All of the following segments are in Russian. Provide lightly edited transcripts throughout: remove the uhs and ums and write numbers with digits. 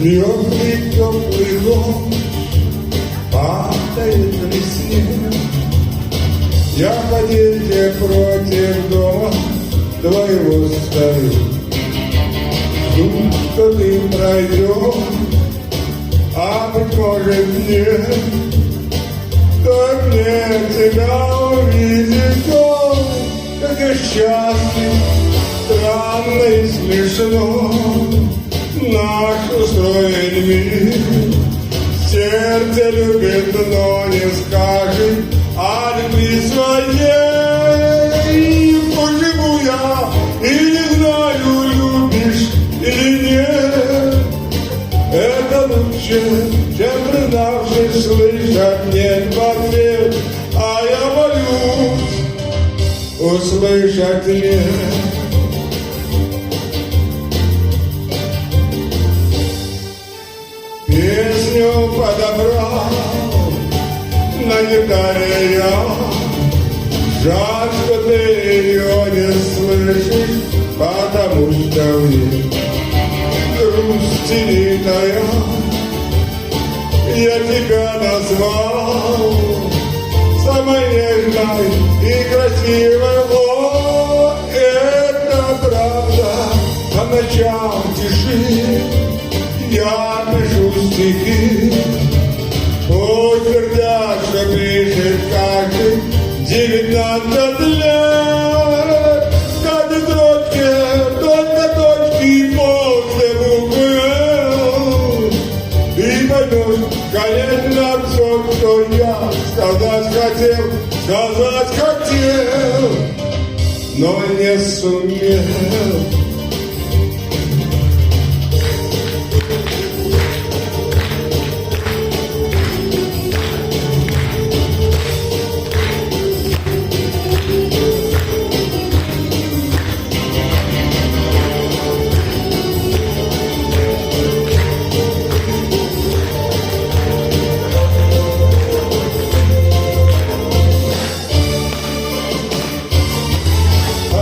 теплый дом падает на снег. Я ходил против дома твоего стою. Жду, что ты пройдешь, а быть может нет. То мне тебя увидеть, ой, как я счастлив, странно и смешно. Наш устроен мир, сердце любит, но не скажет о любви своей. Поживу я и не знаю, любишь или нет. Это лучше, чем признавшись, слышать нет в ответ. А я боюсь услышать нет. Песню подобрал на гитаре я. Жаль, что ты ее не слышишь, потому что в ней грустинитая. Я тебя назвал самой нежной и красивой. О, это правда, по ночам тиши я пишу стихи. Пусть твердят, что пишет каждый 19 лет. Каждой строчке только точки после буквы «Л». И поймешь, конечно, все, что я сказать хотел, но не сумел.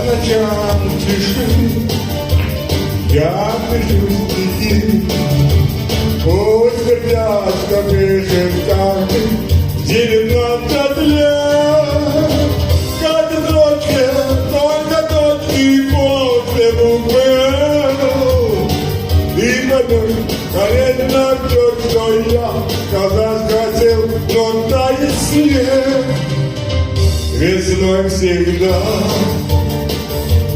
Ночам тиши, я пишу стихи. Пусть твердят, что пишет каждый 19 лет. Каждой строчке только точки после буквы «Л». И поймешь, конечно, все, что я сказать хотел, но тает снег весной всегда.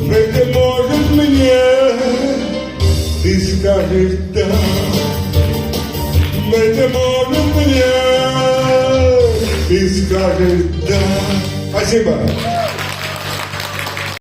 Быть может мне, ты скажешь да. Быть может мне, ты скажешь да. Спасибо.